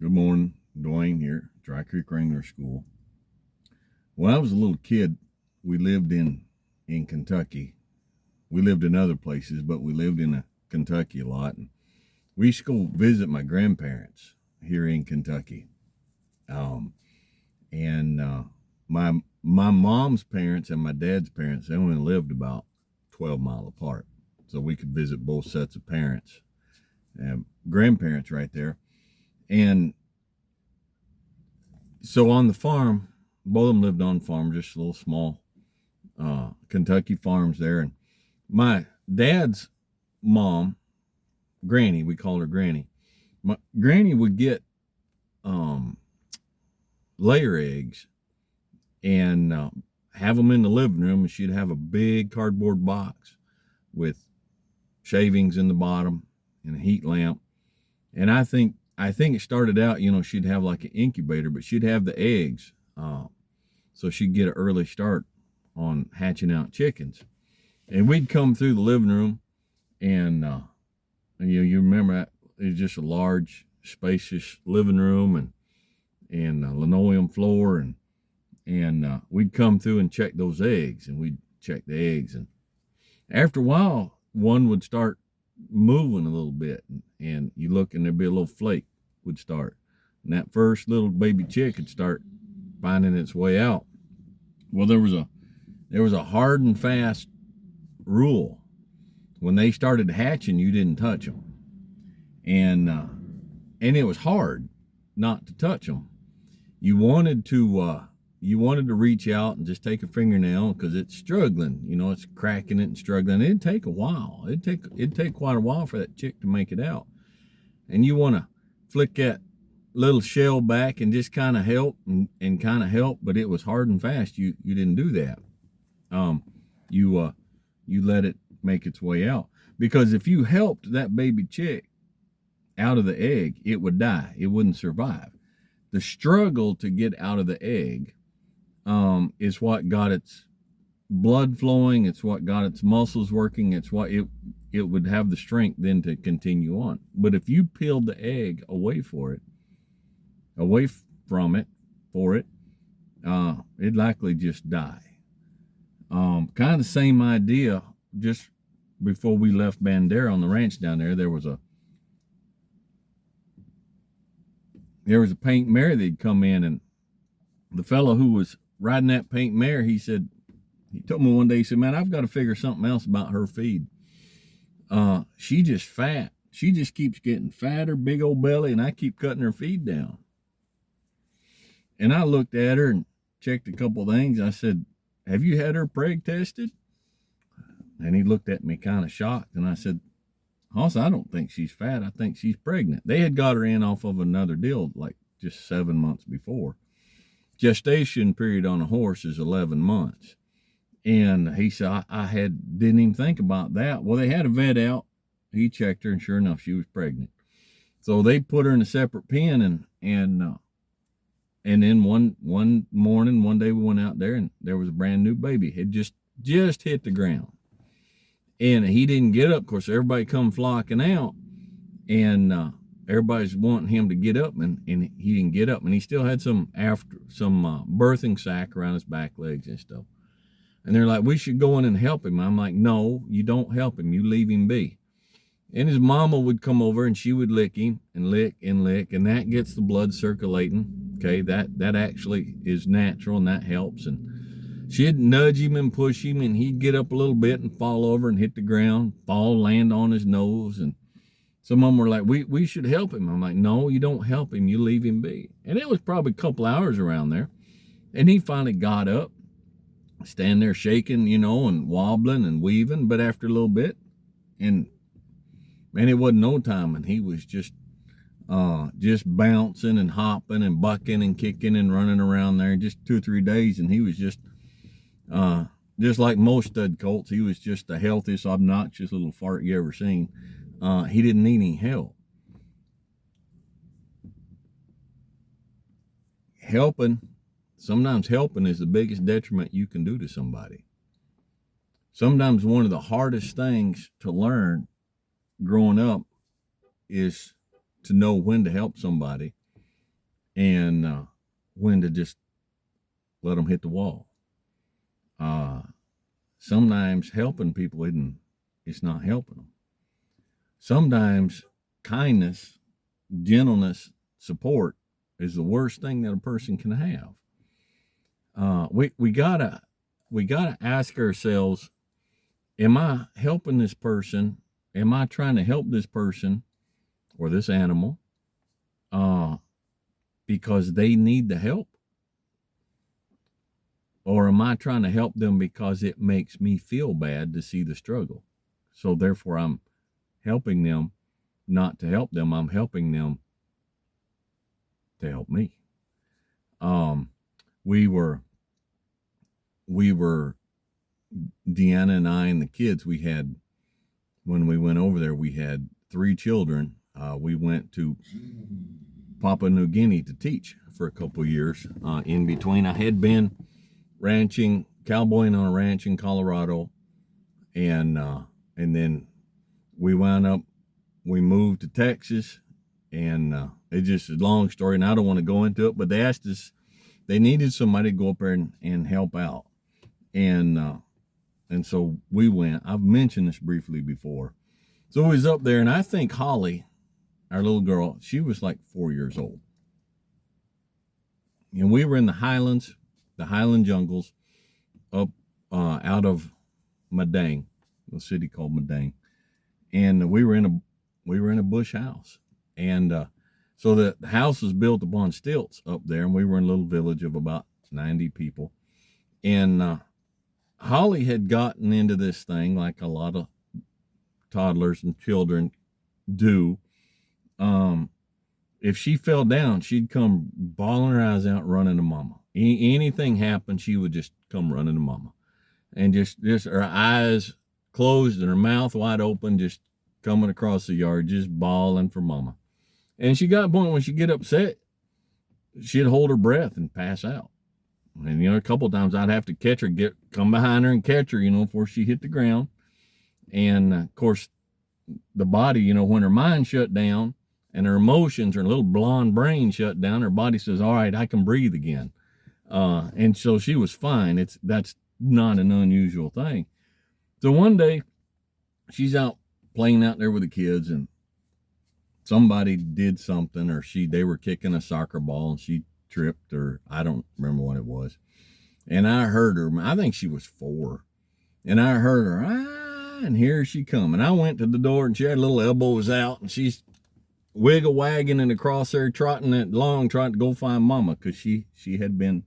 Good morning, Dwayne here, Dry Creek Wrangler School. When I was a little kid, we lived in Kentucky. We lived in other places, but we lived in Kentucky a lot. And we used to go visit my grandparents here in Kentucky. My mom's parents and my dad's parents, they only lived about 12 miles apart. So we could visit both sets of parents and grandparents right there. And so on the farm, both of them lived on farm, just little small Kentucky farms there. And my dad's mom, Granny, we called her Granny. My Granny would get layer eggs and have them in the living room, and she'd have a big cardboard box with shavings in the bottom and a heat lamp. And I think it started out, she'd have like an incubator, but she'd have the eggs. So she'd get an early start on hatching out chickens. And we'd come through the living room, and you remember that it was just a large, spacious living room and a linoleum floor, and we'd come through and check those eggs, and we'd check the eggs. And after a while, one would start moving a little bit, and you look, and there'd be a little flake would start, and that first little baby chick would start finding its way out. Well, there was a hard and fast rule: when they started hatching, you didn't touch them, and it was hard not to touch them. You wanted to reach out and just take a fingernail, because it's struggling, it's cracking it and struggling. It'd take a while. It'd take quite a while for that chick to make it out. And you want to flick that little shell back and just kind of help and kind of help, but it was hard and fast. You didn't do that. You let it make its way out, because if you helped that baby chick out of the egg, it would die. It wouldn't survive. The struggle to get out of the egg is what got its blood flowing. It's what got its muscles working. It's what it would have the strength then to continue on. But if you peeled the egg away from it, it'd likely just die. Kind of the same idea. Just before we left Bandera on the ranch down there was a paint mare that'd come in, and the fellow who was riding that paint mare, he told me one day, he said, "Man, I've got to figure something else about her feed. She just fat. She just keeps getting fatter, big old belly, and I keep cutting her feed down." And I looked at her and checked a couple things. I said, "Have you had her preg tested?" And he looked at me kind of shocked, and I said, "Hoss, I don't think she's fat. I think she's pregnant." They had got her in off of another deal like just 7 months before. Gestation period on a horse is 11 months. And he said, I didn't even think about that. Well, they had a vet out. He checked her, and sure enough, she was pregnant. So they put her in a separate pen, and then one morning, one day we went out there, and there was a brand new baby. It just hit the ground. And he didn't get up. Of course, everybody come flocking out, and everybody's wanting him to get up, and he didn't get up. And he still had some birthing sac around his back legs and stuff. And they're like, "We should go in and help him." I'm like, "No, you don't help him. You leave him be." And his mama would come over, and she would lick him and lick and lick, and that gets the blood circulating. Okay, that actually is natural, and that helps. And she'd nudge him and push him, and he'd get up a little bit and fall over and hit the ground, land on his nose. And some of them were like, we should help him. I'm like, "No, you don't help him. You leave him be." And it was probably a couple hours around there. And he finally got up, stand there shaking, and wobbling and weaving. But after a little bit, and man, it wasn't no time, and he was just bouncing and hopping and bucking and kicking and running around there. Just 2 or 3 days, and he was just like most stud colts. He was just the healthiest, obnoxious little fart you ever seen. He didn't need any help. Sometimes helping is the biggest detriment you can do to somebody. Sometimes one of the hardest things to learn growing up is to know when to help somebody and when to just let them hit the wall. Sometimes helping people it's not helping them. Sometimes kindness, gentleness, support is the worst thing that a person can have. We gotta ask ourselves, am I helping this person? Am I trying to help this person or this animal because they need the help? Or am I trying to help them because it makes me feel bad to see the struggle? So therefore I'm helping them not to help them. I'm helping them to help me. We were Deanna and I and the kids, when we went over there, we had 3 children. We went to Papua New Guinea to teach for a couple of years. In between, I had been cowboying on a ranch in Colorado, and then we moved to Texas, and it's just a long story, and I don't want to go into it, but they asked us, they needed somebody to go up there and help out, and so we went. I've mentioned this briefly before. So we was up there, and I think Holly, our little girl, she was like 4 years old, and we were in the Highlands, the Highland jungles, up out of Madang, a city called Madang, and we were in a bush house, and so the house was built upon stilts up there, and we were in a little village of about 90 people, and Holly had gotten into this thing like a lot of toddlers and children do. If she fell down, she'd come bawling her eyes out, running to Mama. Anything happened, she would just come running to Mama, and just her eyes closed and her mouth wide open, just coming across the yard, just bawling for Mama. And she got to a point when she'd get upset, she'd hold her breath and pass out. And, a couple of times I'd have to catch her, come behind her and catch her, before she hit the ground. And, of course, the body, when her mind shut down and her emotions, her little blonde brain shut down, her body says, all right, I can breathe again. And so she was fine. That's not an unusual thing. So one day she's out playing out there with the kids, and somebody did something, or they were kicking a soccer ball and she tripped, or I don't remember what it was. And I heard her, I think she was 4, and I heard her, and here she come. And I went to the door, and she had little elbows out, and she's wiggle wagging and across there, trotting it along, trying to go find Mama, because she had been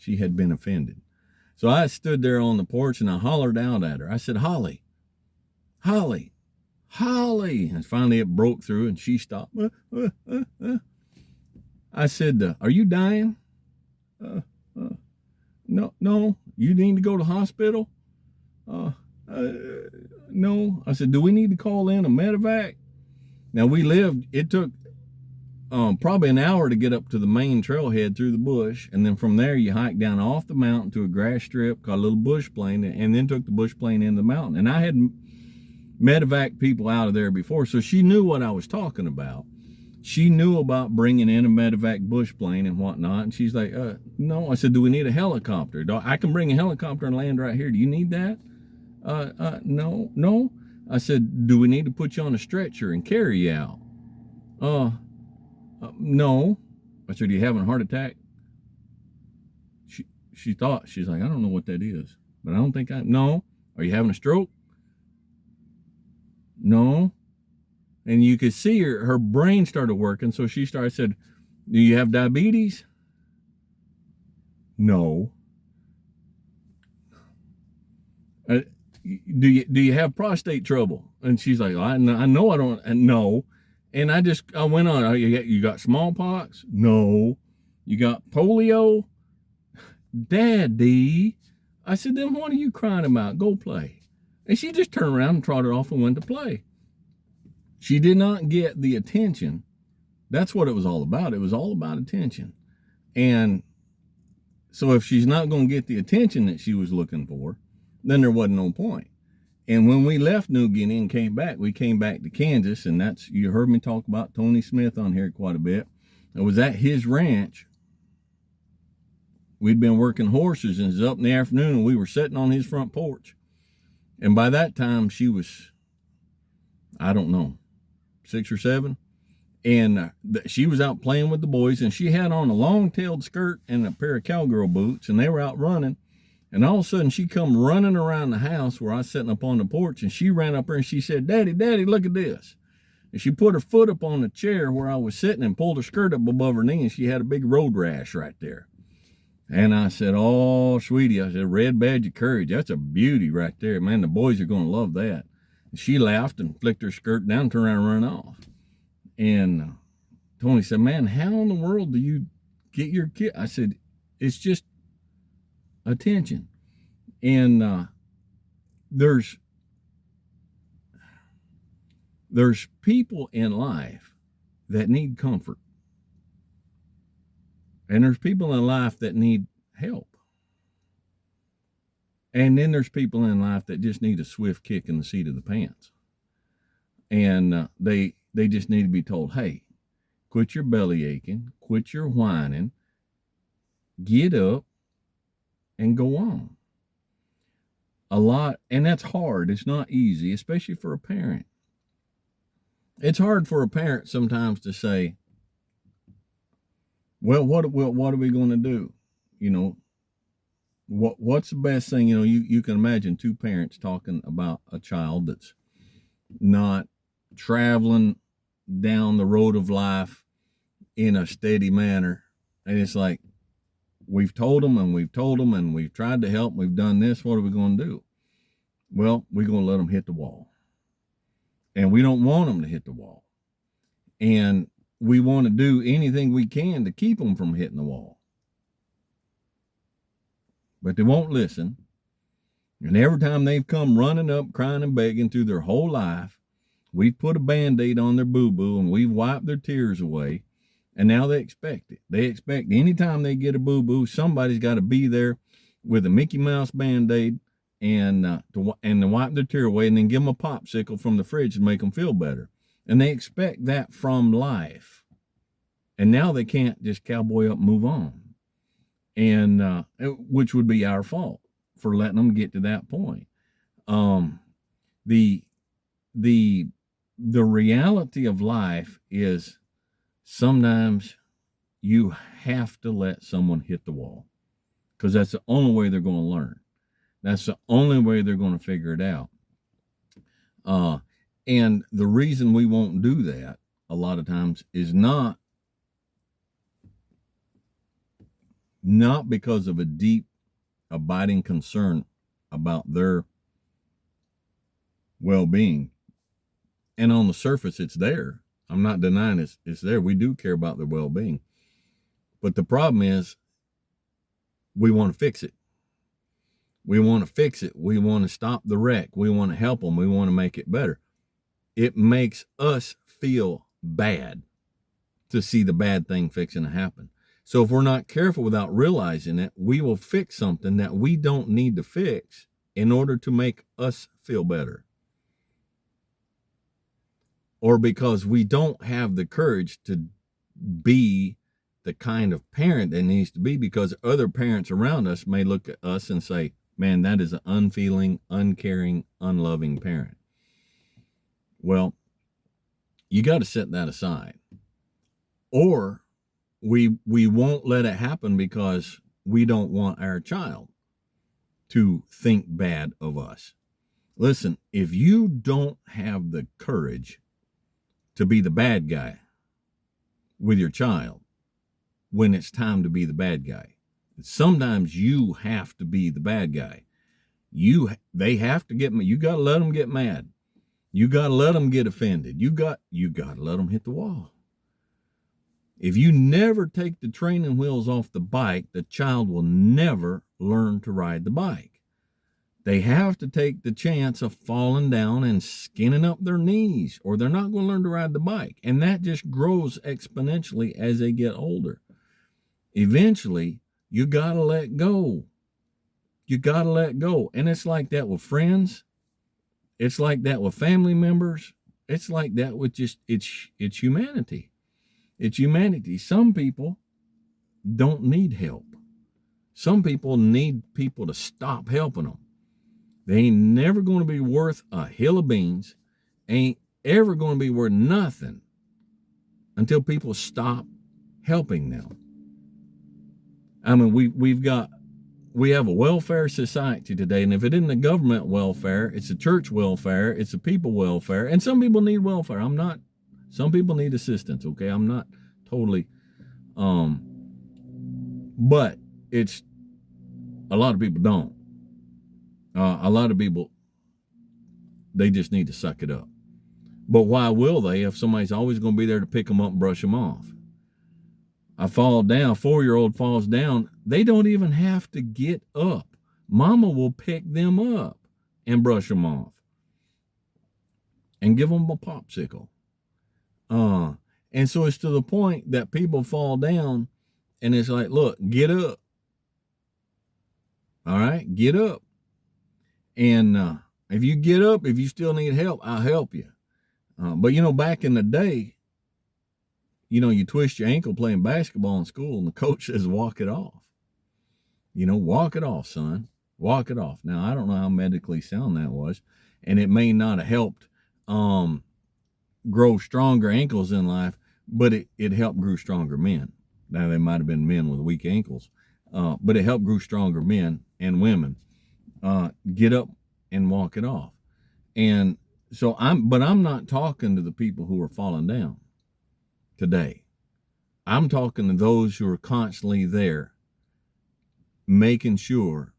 offended. So I stood there on the porch and I hollered out at her. I said, Holly, Holly, Holly. And finally it broke through and she stopped. I said, are you dying? No. You need to go to the hospital? No. I said, do we need to call in a medevac? Now it took probably an hour to get up to the main trailhead through the bush, and then from there you hike down off the mountain to a grass strip called a little bush plane, and then took the bush plane into the mountain. And I had medevac people out of there before, so she knew what I was talking about. She knew about bringing in a medevac bush plane and whatnot, and she's like, no. I said, do we need a helicopter? I can bring a helicopter and land right here. Do you need that? No. I said, do we need to put you on a stretcher and carry you out? No. I said, are you having a heart attack? She thought, she's like, I don't know what that is, but I don't think no. Are you having a stroke? No. And you could see her brain started working. So I said, do you have diabetes? No. Do you have prostate trouble? And she's like, I know I don't. And no. And I went on. You got smallpox? No. You got polio? Daddy. I said, then what are you crying about? Go play. And she just turned around and trotted off and went to play. She did not get the attention. That's what it was all about. It was all about attention. And so if she's not going to get the attention that she was looking for, then there wasn't no point. And when we left New Guinea and we came back to Kansas, and you heard me talk about Tony Smith on here quite a bit. It was at his ranch. We'd been working horses, and it was up in the afternoon, and we were sitting on his front porch. And by that time, she was, I don't know, 6 or 7. And she was out playing with the boys, and she had on a long-tailed skirt and a pair of cowgirl boots, and they were out running. And all of a sudden, she come running around the house where I was sitting up on the porch, and she ran up there and she said, "Daddy, Daddy, look at this." And she put her foot up on the chair where I was sitting and pulled her skirt up above her knee, and she had a big road rash right there. And I said, "Oh, sweetie," I said, "red badge of courage. That's a beauty right there. Man, the boys are going to love that." And she laughed and flicked her skirt down, turned around and ran off. And Tony said, "Man, how in the world do you get your kid?" I said, "It's just attention." And there's people in life that need comfort. And there's people in life that need help. And then there's people in life that just need a swift kick in the seat of the pants. And they just need to be told, "Hey, quit your belly aching, quit your whining, get up and go on." And that's hard. It's not easy, especially for a parent. It's hard for a parent sometimes to say, "Well, what are we going to do?" You know, what's the best thing? You know, you can imagine two parents talking about a child that's not traveling down the road of life in a steady manner. And it's like, we've told them and we've told them and we've tried to help. We've done this. What are we going to do? Well, we're going to let them hit the wall. And we don't want them to hit the wall. And we want to do anything we can to keep them from hitting the wall. But they won't listen. And every time they've come running up, crying and begging through their whole life, we've put a Band-Aid on their boo-boo and we've wiped their tears away. And now they expect it. They expect anytime they get a boo-boo, somebody's got to be there with a Mickey Mouse Band-Aid and to wipe their tear away, and then give them a popsicle from the fridge to make them feel better. And they expect that from life. And now they can't just cowboy up and move on. And which would be our fault for letting them get to that point. The reality of life is sometimes you have to let someone hit the wall, because that's the only way they're going to learn. That's the only way they're going to figure it out. And the reason we won't do that a lot of times is not because of a deep, abiding concern about their well-being. And on the surface, it's there. I'm not denying it's there. We do care about their well-being. But the problem is, we want to fix it. We want to fix it. We want to stop the wreck. We want to help them. We want to make it better. It makes us feel bad to see the bad thing fixing to happen. So if we're not careful without realizing it, we will fix something that we don't need to fix in order to make us feel better. Or because we don't have the courage to be the kind of parent that needs to be, because other parents around us may look at us and say, "Man, that is an unfeeling, uncaring, unloving parent." Well, you got to set that aside. Or we won't let it happen because we don't want our child to think bad of us. Listen, if you don't have the courage to be the bad guy with your child when it's time to be the bad guy, sometimes you have to be the bad guy. They have to get, you got to let them get mad. You got to let them get offended. You got to let them hit the wall. If you never take the training wheels off the bike, the child will never learn to ride the bike. They have to take the chance of falling down and skinning up their knees, or they're not going to learn to ride the bike. And that just grows exponentially as they get older. Eventually, you got to let go. You got to let go. And it's like that with friends. It's like that with family members. It's like that with just, it's humanity. It's humanity. Some people don't need help. Some people need people to stop helping them. They ain't never going to be worth a hill of beans, ain't ever going to be worth nothing until people stop helping them. I mean, we have a welfare society today, and if it isn't the government welfare, it's the church welfare, it's the people welfare, and some people need welfare. Some people need assistance, okay? I'm not totally, but it's, a lot of people don't. A lot of people, they just need to suck it up. But why will they if somebody's always going to be there to pick them up and brush them off? I fall down, 4-year-old falls down, they don't even have to get up. Mama will pick them up and brush them off and give them a popsicle. And so it's to the point that people fall down and it's like, look, get up. All right, get up. And if you get up, if you still need help, I'll help you. But, back in the day, you twist your ankle playing basketball in school and the coach says, walk it off. Walk it off, son. Walk it off. Now, I don't know how medically sound that was, and it may not have helped grow stronger ankles in life, but it helped grow stronger men. Now, they might have been men with weak ankles, but it helped grow stronger men and women. Get up and walk it off. And so I'm not talking to the people who are falling down today. I'm talking to those who are constantly there, making sure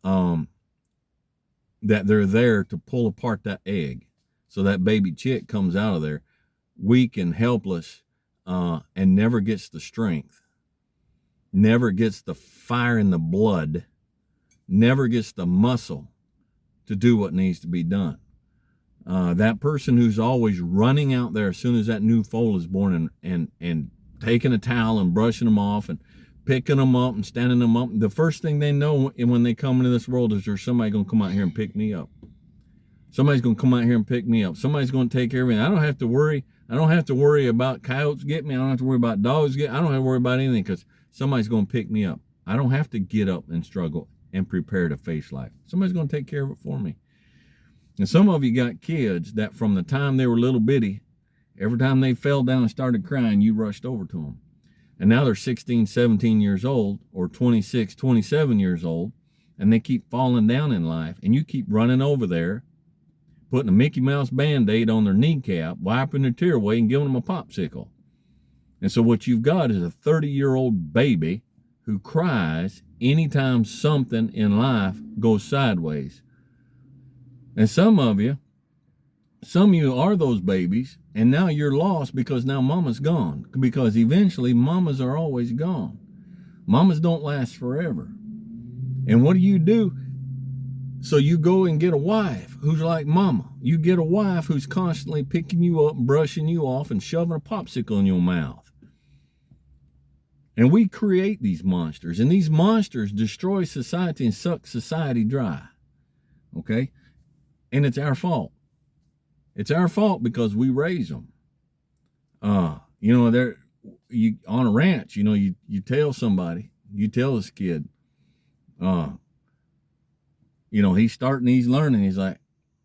that they're there to pull apart that egg so that baby chick comes out of there weak and helpless, and never gets the strength, never gets the fire in the blood, never gets the muscle to do what needs to be done. That person who's always running out there as soon as that new foal is born and taking a towel and brushing them off and picking them up and standing them up. The first thing they know when they come into this world is there's somebody going to come out here and pick me up. Somebody's going to come out here and pick me up. Somebody's going to take care of me. I don't have to worry. I don't have to worry about coyotes getting me. I don't have to worry about dogs getting me. I don't have to worry about anything because somebody's going to pick me up. I don't have to get up and struggle and prepare to face life. Somebody's going to take care of it for me. And some of you got kids that from the time they were little bitty, every time they fell down and started crying, you rushed over to them. And now they're 16, 17 years old or 26, 27 years old, and they keep falling down in life, and you keep running over there, putting a Mickey Mouse Band-Aid on their kneecap, wiping their tear away, and giving them a popsicle. And so what you've got is a 30-year-old baby who cries anytime something in life goes sideways. And some of you are those babies, and now you're lost because now mama's gone. Because eventually mamas are always gone. Mamas don't last forever. And what do? So you go and get a wife who's like mama. You get a wife who's constantly picking you up, brushing you off, and shoving a popsicle in your mouth. And we create these monsters, and these monsters destroy society and suck society dry. Okay? And it's our fault. It's our fault because we raise them. You on a ranch, you tell somebody, you tell this kid, he's learning. He's like,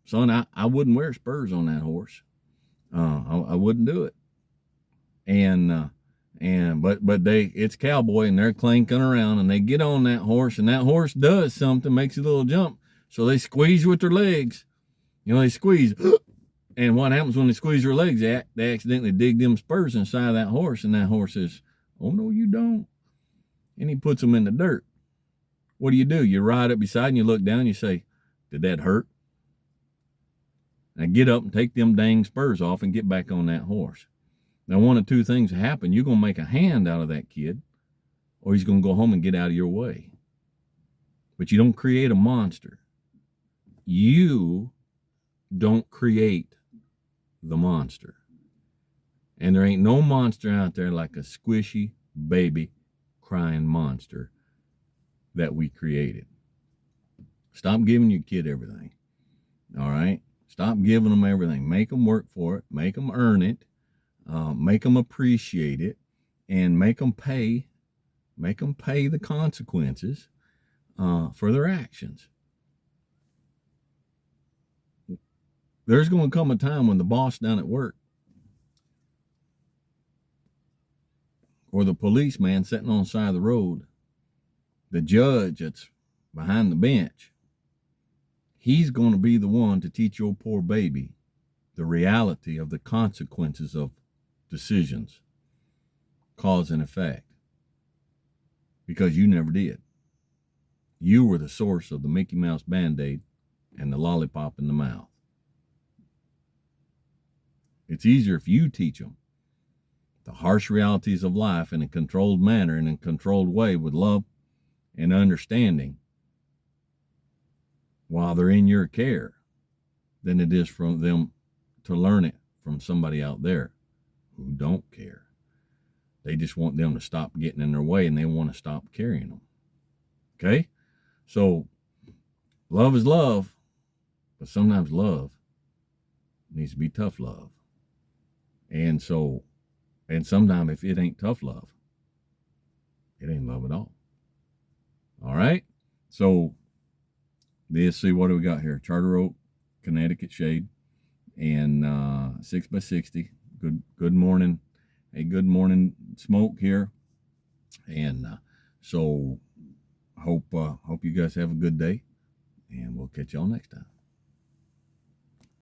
son, I wouldn't wear spurs on that horse. I wouldn't do it. But it's cowboy and they're clanking around and they get on that horse and that horse does something, makes a little jump. So they squeeze with their legs. They squeeze. And what happens when they squeeze their legs? They accidentally dig them spurs inside of that horse, and that horse says, oh, no, you don't. And he puts them in the dirt. What do? You ride up beside and you look down and you say, did that hurt? Now get up and take them dang spurs off and get back on that horse. Now, one of two things happen. You're going to make a hand out of that kid, or he's going to go home and get out of your way. But you don't create a monster. You don't create the monster. And there ain't no monster out there like a squishy baby crying monster that we created. Stop giving your kid everything. All right? Stop giving them everything. Make them work for it. Make them earn it. make them appreciate it, and make them pay the consequences for their actions. There's going to come a time when the boss down at work, or the policeman sitting on the side of the road, the judge that's behind the bench, he's going to be the one to teach your poor baby the reality of the consequences of decisions, cause and effect, because you never did. You were the source of the Mickey Mouse Band-Aid and the lollipop in the mouth. It's easier if you teach them the harsh realities of life in a controlled manner, in a controlled way, with love and understanding, while they're in your care, than it is for them to learn it from somebody out there who don't care. They just want them to stop getting in their way, and they want to stop carrying them. Okay? So, love is love, but sometimes love needs to be tough love. And sometimes if it ain't tough love, it ain't love at all. All right? So, let's see, what do we got here? Charter Oak, Connecticut shade, and 6x60. Good morning. A good morning smoke here. And so hope you guys have a good day, and we'll catch y'all next time.